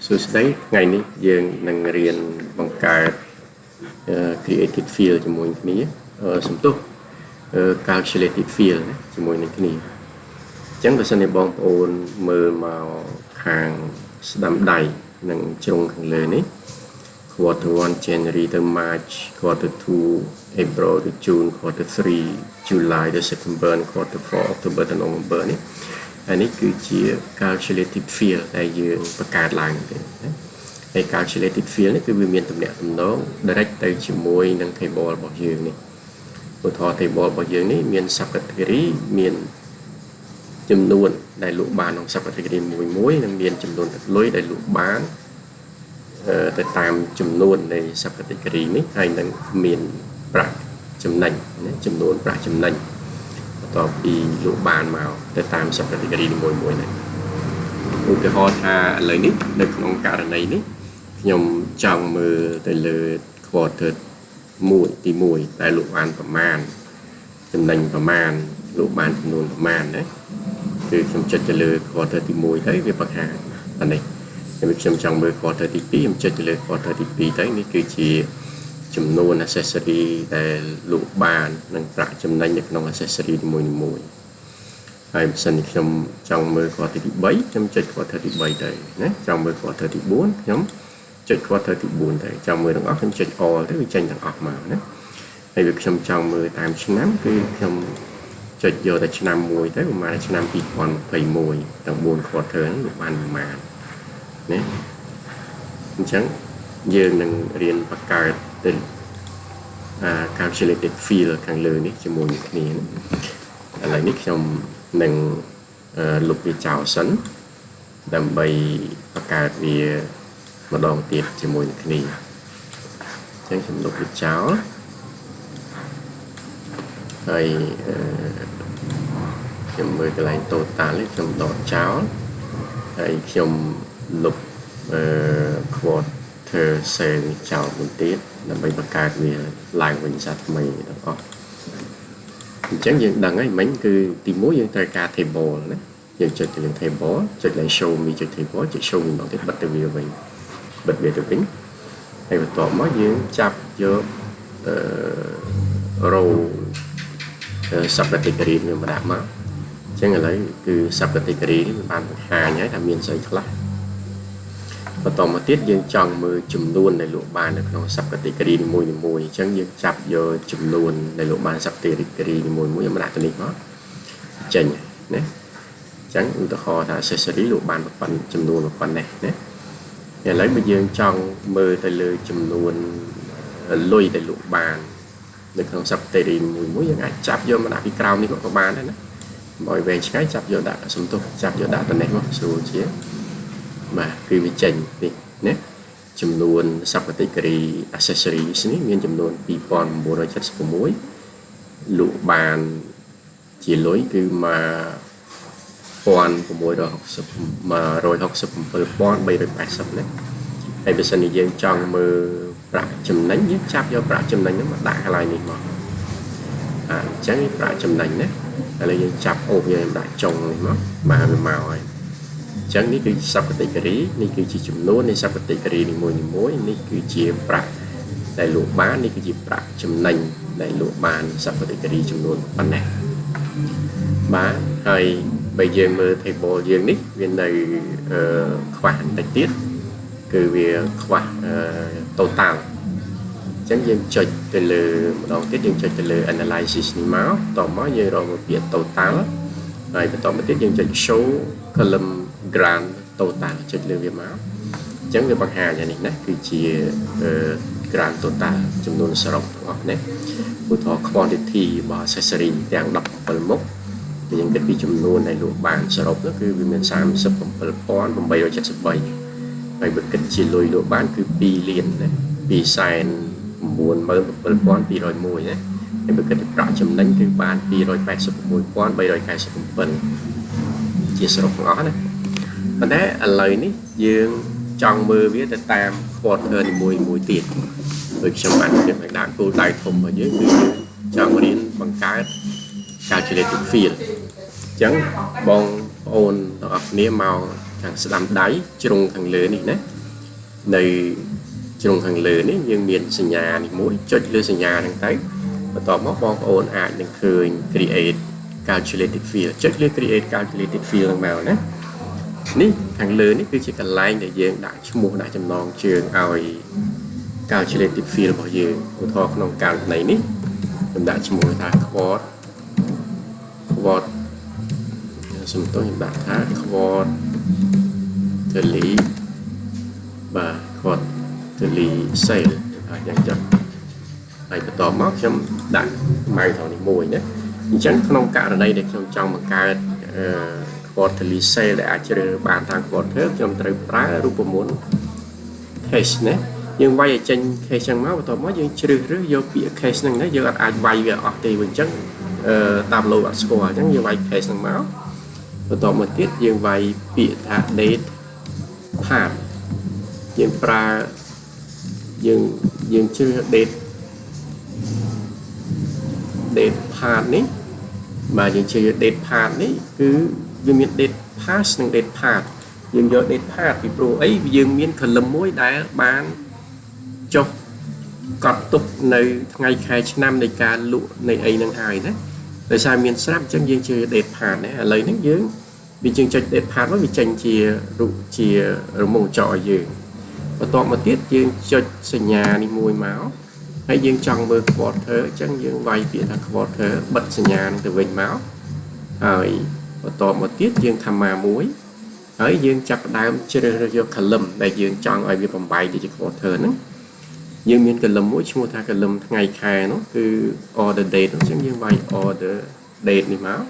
សួស្តីថ្ងៃនេះយើងនឹងរៀនបង្កើត created field ជាមួយគ្នាសំទោស calculated field ជាមួយនឹងគ្នាអញ្ចឹងបើសិនជាបងប្អូនមើលមកខាងស្ដាំដៃនិងជ្រុងខាងលើនេះ quarter 1 January ទៅ March quarter 2 April ទៅ June quarter 3 July ទៅ September quarter 4 October ទៅ November នេះនេះគឺជា calculated field ដែលយើងបង្កើតឡើងទេហើយ calculated field នេះគឺវាមានទំនាក់ទំនង direct ទៅជាមួយនឹង table របស់យើងនេះឧទាហរណ៍ table របស់យើងនេះមាន subcategory មានចំនួនដែលលក់បានក្នុង subcategory មួយនិងមានចំនួនទឹកលុយដែលលក់បានទៅតាមចំនួននៃ subcategory នេះហើយនឹងមានប្រាក់ចំណេញចំនួនប្រាក់ចំណេញបន្ទាប់ពីលក់បានមកទៅតាម subcategory នីមួយៗនេះឧទាហរណ៍ថាឥឡូវនេះនៅក្នុងករណីនេះខ្ញុំចង់មើលទៅលើ quarter 1ទី1ដែលលក់បានប្រមាណចំណេញប្រមាណលក់បានចំនួនប្រមាណណាគឺខ្ញុំចុចទៅលើ quarter ទី1ទៅវាបង្ហាញអានេះខ្ញុំចង់មើល quarter ទី2ខ្ញុំចុចទៅលើ quarter ទី2ទៅនេះគឺជាចំនួន accessory ដែលលក់បាននិងប្រាក់ចំណេញនៅក្នុង accessory នីមួយៗហើយបើសិនជាខ្ញុំចង់មើល quarter ទី3ខ្ញុំចុច quarter ទី3ទៅណាចង់មើល quarter ទី4ខ្ញុំចុច quarter ទី4ទៅចង់មើលទាំងអស់ខ្ញុំចុច all ទៅវាចេញទាំងអស់មកណាហើយវាខ្ញុំចង់មើលតាមឆ្នាំគឺខ្ញុំចុចយកតែឆ្នាំមួយទៅប្រហែលឆ្នាំ2021ទាំង4 quarter ហ្នឹងលក់បានប្រមាណណាអញ្ចឹងយើងនឹងរៀនបង្កើតទៅcalculated field ខាងលើនេះជាមួយនឹងគ្នាឥឡូវនេះខ្ញុំនឹងលុបវាចោលសិនដើម្បីបង្កើតវាម្ដងទៀតជាមួយនឹងគ្នាអញ្ចឹងខ្ញុំលុបវាចោលហើយខ្ញុំមើលកន្លែង total នេះខ្ញុំដកចោលហើយខ្ញុំលុបquarter cell ចោលមួយទៀតដើម្បីបង្កើតវាឡើងវិញសាថ្មីទាំងអស់អញ្ចឹងយើងដឹងហើយមិញគឺទី1យើងត្រូវការ table ណាយើងចុចទៅលើ table ចុចលើ show me ចុច table ចុច show me ម្ដងទៀតបិទទៅវាវិញបិទវាទៅវិញហើយបន្ទាប់មកយើងចាប់យក row subcategory វាមកដាក់មកអញ្ចឹងឥឡូវគឺ subcategory នេះវាបានបង្ហាញហើយថាមានស្អីខ្លះបន្តមកទៀតយើងចង់មើលចំនួនដែលលក់បាននៅក្នុង subcategory នីមួយៗអញ្ចឹងយើងចាប់យកចំនួនដែលលក់បាន subcategory នីមួយៗមកដាក់ទៅនេះមកចេញណាអញ្ចឹងឧទាហរណ៍ថា accessory លក់បានប៉ុណ្ណឹងចំនួនប៉ុណ្ណេះណាឥឡូវបើយើងចង់មើលទៅលើចំនួនលុយដែលលក់បាននៅក្នុង subcategory នីមួយៗយើងអាចចាប់យកមកដាក់ពីក្រោមនេះក៏បានដែរណាបើឲ្យវែងឆ្ងាយចាប់យកដាក់សំទុះចាប់យកដាក់ទៅនេះមកស្រួលជាបាទគឺវាចេញនេះណាចំនួន subcategory accessories នេះមានចំនួន2976លក់បានជាលុយគឺ1667,380ណាហើយបើសិនជាយើងចង់មើលប្រាក់ចំណេញយើងចាប់យកប្រាក់ចំណេញហ្នឹងមកដាក់កន្លែងនេះមកអញ្ចឹងប្រាក់ចំណេញណាឥឡូវយើងចាប់អូសយើងដាក់ចុងនេះមកបាទវាមកហើយអញ្ចឹងនេះគឺ subcategory នេះគឺជាចំនួននៃ subcategory នីមួយៗនេះគឺជាប្រាក់ដែលលក់បាននេះគឺជាប្រាក់ចំណេញដែលលក់បាន subcategory ចំនួនប៉ុណ្ណេះបាទហើយបើយើងមើល table យើងនេះវានៅខ្វះបន្តិចទៀតគឺវាខ្វះtotal អញ្ចឹងយើងចុចទៅលើម្ដងទៀតយើងចុចទៅលើ analysis នេះមកតមកយើងរកមកពាក្យ total ហើយបន្តមកទៀតយើងចុច show column grand total ចុចលើវាមកអញ្ចឹងវាបង្ហាញអានេះណាគឺជា grand total ចំនួនសរុបទាំងអស់នេះឧទាហរណ៍ quantity របស់ accessory ទាំង17មុខយើងគិតពីចំនួនដែលលក់បានសរុបនោះគឺវាមាន37,873ហើយបើគិតជាលុយលក់បានគឺ2លានណា297,201ណាហើយបើគិតពីប្រាក់ចំណេញគឺបាន286,397ជាសរុបទាំងអស់ណាប៉ុន្តែឥឡូវនេះយើងចង់មើលវាទៅតាម quarter នីមួយៗទៀតដូចខ្ញុំបាននិយាយដាក់គោលដៅធំរបស់យើងគឺចង់រៀនបង្កើត calculated field អញ្ចឹងបងប្អូនទាំងអស់គ្នាមកខាងស្ដាំដៃជ្រុងខាងលើនេះណា nơi trong thằng lừa này nhưng miền sinh nhà thì mỗi cho lừa sinh nhà thằng tới và tỏ móc bong ôn ai đừng khơi create calculated field cho lừa create calculated field màu nè ní thằng lừa này cứ chỉ cần like để dương đại mua đại chấm non trường ao calculated field bao giờ của thọ không cao này ní chúng ta chỉ mua ta quad chúng tôi đặt thá quad thời lý và quad thời lý sale dạng chậm này phải tỏ móc trong đại mai thằng này mùi nhé chẳng không cả ở đây để trong một cái quad thời lý sale để chơi bàn thang quad thế trong trời phá rùa muốn case nhé nhưng vay ở trên case chẳng máu và tỏ móc nhưng chơi rất vô bị case này giờ ai vay về ở thì mình chắc tam lô score chẳng như vay case năng máu và tỏ một tiết dương vay bị thả dateผ่านdương pra dương chưa date ผ่าน ní mà dương chưa date ผ่าน ní cứ dương miễn date pass năng date ผ่าน dương do date ผ่าน vì pro ấy dương miễn khẩn lâm mối đá bán cho cọt tục nơi ngày khai nămในการlụในấy năng hài đấy tại sao miền Sam chẳng dương chưa date ผ่าน đấy lấy nước dương vì chương trình đẹp phạt với vị tranh chia mông trọi dương và toàn một tiết dương cho sinh nhà đi mùi máu hay dương trong bờ quạt thở chẳng dương vay phía thằng quạt thở bật sinh nhà từ vinh máu rồi và toàn một tiết dương tham mà muối ấy dương chặt đám chơi cho cả lầm đại dương chọn ở việc phòng bài để cho quạt thở nữa dương miền cả lầm muối mua tha cả lầm ngày khai nó cứ order date nó chẳng dương vay order date đi máu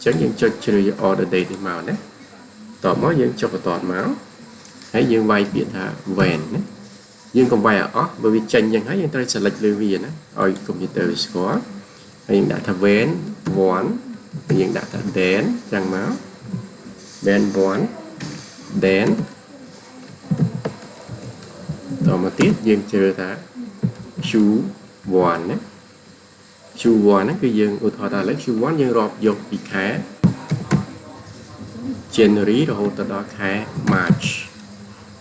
chẳng những cho chơi order date thì màu đấy tỏ máu dương cho toàn máu hãy dương vay biệt thà vẹn đấy dương còn vay ở bởi vì tranhยังhãy dương ta sẽ lệch lưu viên đấy ở computer có dương đã thà vén vón dương đã thà đén chẳng máu đén vón đén tỏ một tiết dương chơi thà chú vón đấy chú vón nó cứ dương ưu thọ ta lấy chú vón dương rọp dục bị khá January rồi từ đó khá March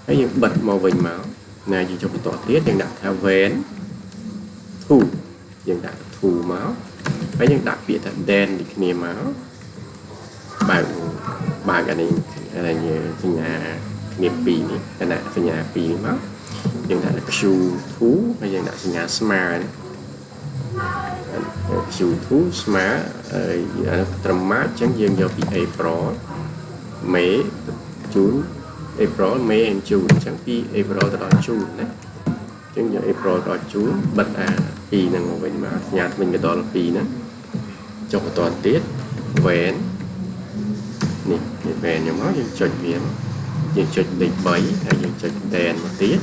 cái dương bật màu vinh máu này gì cho một tỏ tiết dương đặt theo vén thu dương đặt thu máu cái dương đặt biệt thành đen đi kia máu bà cái này là như nhà nghiệp pì này cái này là nhà pì máu dương đặt chú thú hay dương đặt nhà smart chú thú smart trầm mát chẳng dương do bị April mấy chú April mấy em chú chẳng bị April đó chú đấy chẳng do April đó chú bật pì năng ngồi bên má nhà mình cái đó là pì nữa cho một toàn tiết vén nè vén nhóm máu dương chọn viễn dương chọn định bấy hay dương chọn đèn một tiết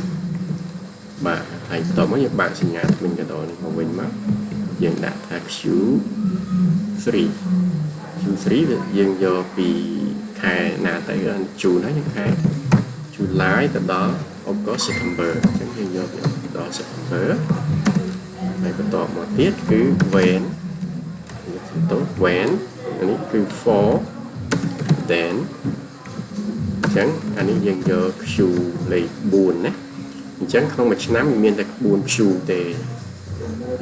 mà hay tỏ mấy bạn sinh nhà mình cái đó ngồi bên má dương đã thạc chú 3 dương do bị khai nà tới chú nói như khai chú lái từ đó ông có September chẳng dương do bị đó September này có tỏ một tiết cứ vén tốt vén anh ấy cứ for then chẳng anh ấy dương do chú lấy buồn đấy chẳng không mà nắm miền đặc buồn chú để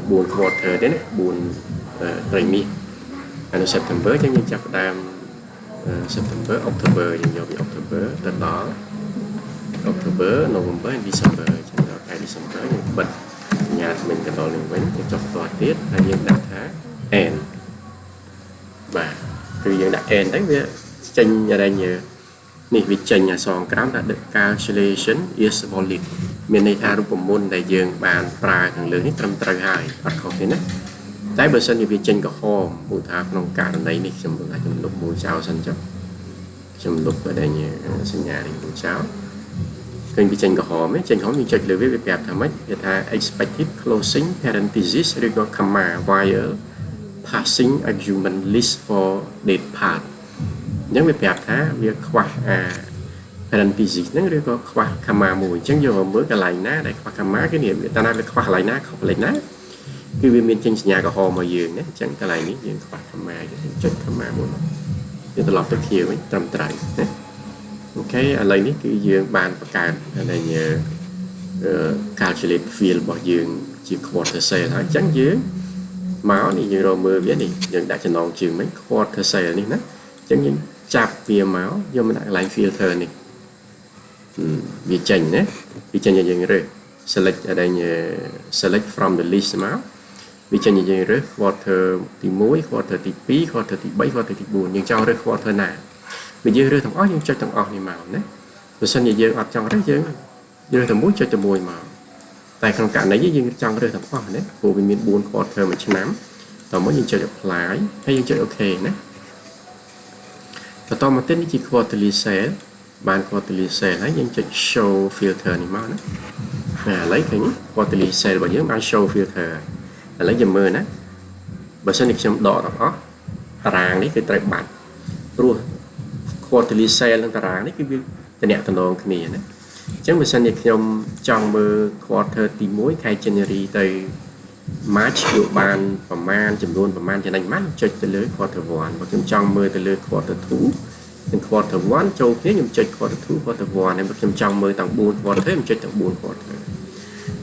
buồn quarter đấy buồn trời mi anh September chẳng như chặt đam September October dành cho bị October từ đó October November and December chẳng là cái December nhưng bật nhà mình cái đó liền vấn cho chọc toàn tiết hay dân đặt tháng end và khi dân đặt end đấy với tranh nhà đây nhờ nị vì tranh nhà sòn cám đã được calculation is valid miền này tha rụp môn đại dương bàn pra thằng lớn trăm trời hai bắt không thế này tại bờ sân như viên tranh có kho mùi tháp nông cả đây này chấm lại chấm lục mùi sao sân chấp chấm lục ở đây như sân nhà thì mùi sao kênh viên tranh có kho mấy tranh khó như chạy lưới với việc đẹp thằng mấy người ta expected closing parenthesis rồi có comma while passing argument list for date part những việc đẹp thá việc khoa parenthesis nó rồi có khoa comma mùi chẳng vô mới cái lại ná để khoa comma cái niệm người ta nói là khoa lại ná không lại ná cứ viên miền trên nhà có hồ mà giường đấy chẳng cái này ní giường khoa tham ma cho chất tham ma muốn thì tôi lọc tới kia với trăm trời ok ឥឡូវនេះគឺយើងបានបង្កើតនៃ calculate field របស់យើងជា quarter cell ហើយអញ្ចឹងយើងមកនេះយើងរកមើលវានេះយើងដាក់ចំណងជើងមិញ quarter cell នេះណាអញ្ចឹងយើងចាប់វាមកយកមកដាក់កន្លែង filter នេះវាចេញណាវាចេញឲ្យយើងរើស select អី select from the list មកវាចេញឲ្យយើងរើស quarter ទី1 quarter ទី2 quarter ទី3 quarter ទី4យើងចង់រើស quarter ណាវាយើងរើសទាំងអស់យើងចុចទាំងអស់នេះមកណាបើសិនជាយើងអត់ចង់រើសយើងរើសតែមួយចុចតែមួយមកតែក្នុងករណីយើងចង់រើសទាំងអស់ណាព្រោះវាមាន4 quarter មួយឆ្នាំតោះមកយើងចុច apply ហើយយើងចុច OK ណាបន្តមកទៀតនេះជា quarterly cell បាន quarterly cell ហើយយើងចុច show filter នេះមកណាឥឡូវឃើញ quarterly cell របស់យើងបាន show filter ឥឡូវយើងមើលណាបើសិនជាខ្ញុំដកទាំងអស់តារាងនេះគឺត្រូវបាត់ព្រោះ quarterly cell និងតារាងនេះគឺវាតំណងគ្នាណាអញ្ចឹងបើសិនជាខ្ញុំចង់មើល quarter ទី1ខែ January ទៅ March យកបានប្រមាណចំនួនប្រមាណចំណេញប៉ុន្មានចុចទៅលើ quarter 1បើខ្ញុំចង់មើលទៅលើ quarter 2និង quarter 1ចូលគ្នាខ្ញុំចុច quarter 2 quarter 1ហើយបើខ្ញុំចង់មើលទាំង4 quarter ខ្ញុំចុចទាំង4 quarter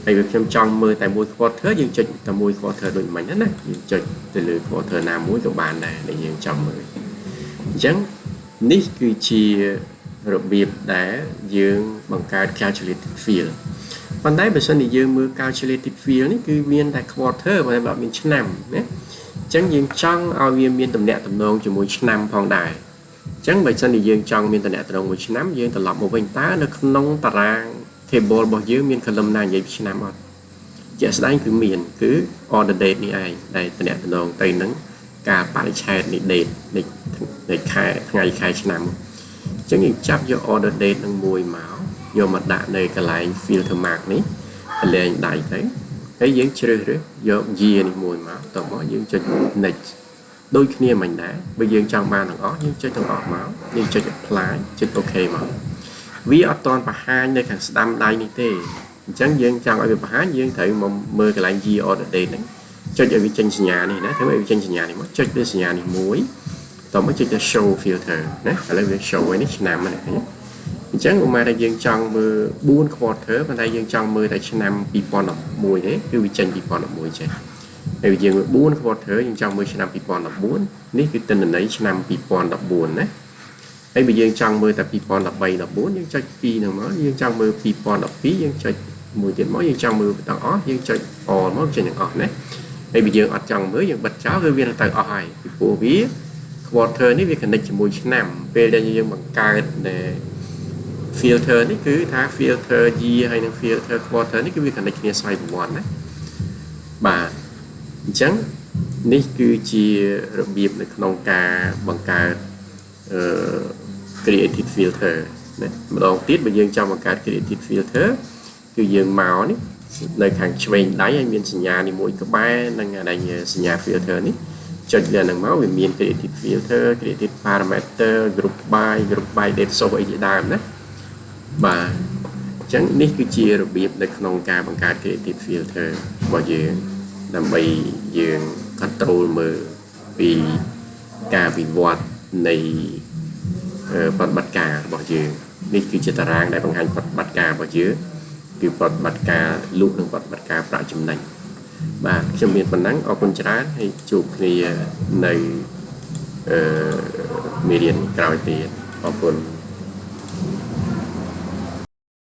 ហើយបើខ្ញុំចង់មើលតែមួយ quarter យើងចុចតែមួយ quarter ដូចមិញណាយើងចុចទៅលើ quarter ណាមួយក៏បានដែរដែលយើងចង់មើលអញ្ចឹងនេះគឺជារបៀបដែលយើងបង្កើត calculated field ប៉ុន្តែបើសិនជាយើងមើល calculated field នេះគឺមានតែ quarter តែអត់មានឆ្នាំណាអញ្ចឹងយើងចង់ឲ្យវាមានតំណែងតំណងជាមួយឆ្នាំផងដែរអញ្ចឹងបើសិនជាយើងចង់មានតំណែងតំណងមួយឆ្នាំយើងត្រឡប់មកវិញតើនៅក្នុងតារាង table របស់យើងមាន column ណានិយាយពីឆ្នាំអត់ជាក់ស្ដែងគឺមានគឺ order date នេះឯងដែលតំណែងតំណងទៅនឹងការបរិច្ឆេទនៃ date នៃខែថ្ងៃខែឆ្នាំអញ្ចឹងយើងចាប់យក order date នឹងមួយមកយកមកដាក់នៅកន្លែង filter mark នេះកលែងដៃទៅហើយយើងជ្រើសរើសយក year នេះមួយមកតមកយើងចុច next ដូចគ្នាមិនដែរបើយើងចង់បានទាំងអស់យើងចុចទាំងអស់មកយើងចុច apply ចុច OK មកវាអត់ទាន់បង្ហាញនៅខាងស្ដាំដៃនេះទេអញ្ចឹងយើងចង់ឲ្យវាបង្ហាញយើងត្រូវមកមើលកន្លែង year order date ហ្នឹងចុចឲ្យវាចេញសញ្ញានេះណាធ្វើឲ្យវាចេញសញ្ញានេះមកចុចលើសញ្ញានេះមួយតមកចុចទៅ show filter ណាឥឡូវវា show ឲ្យនេះឆ្នាំហ្នឹងឃើញអញ្ចឹងឧមាថាយើងចង់មើល4 quarter ប៉ុន្តែយើងចង់មើលតែឆ្នាំ2011ទេគឺវាចេញ2011ចេះហើយយើងមើល4 quarter យើងចង់មើលឆ្នាំ2014នេះគឺទិន្នន័យឆ្នាំ2014ណាហើយបើយើងចង់មើលតែ2013 14យើងចុច2ហ្នឹងមកយើងចង់មើល2012យើងចុចមួយទៀតមកយើងចង់មើលទាំងអស់យើងចុច all មកចេញទាំងអស់ណាហើយបើយើងអត់ចង់មើលយើងបិទចោលគឺវានឹងទៅអស់ហើយពីព្រោះវា quarter នេះវា connect ជាមួយឆ្នាំពេលដែលយើងបង្កើត filter នេះគឺថា filter year ហើយនិង filter quarter នេះគឺវា connect គ្នាស្វ័យប្រវត្តិណាបាទអញ្ចឹងនេះគឺជារបៀបនៅក្នុងការបង្កើត creative filter ណាម្ដងទៀតបើយើងចង់បង្កើត creative filter គឺយើងមកនេះនៅខាងឆ្វេងដៃហើយមានសញ្ញានេះមួយក្បែរនឹងសញ្ញា filter នេះចុចលើហ្នឹងមកវាមាន creative filter creative parameter group by date source អីជាដើមណាបាទអញ្ចឹងនេះគឺជារបៀបនៅក្នុងការបង្កើត creative filter របស់យើងដើម្បីយើង control មើលពីការវិវត្តនៃប្រតិបត្តិការរបស់យើងនេះគឺជាតារាងដែលបង្ហាញប្រតិបត្តិការរបស់យើងគឺប្រតិបត្តិការលក់និងប្រតិបត្តិការប្រាក់ចំណេញបាទខ្ញុំមានប៉ុណ្ណឹងអរគុណច្រើនហើយជួបគ្នានៅមេរៀនក្រោយទៀតអរគុណ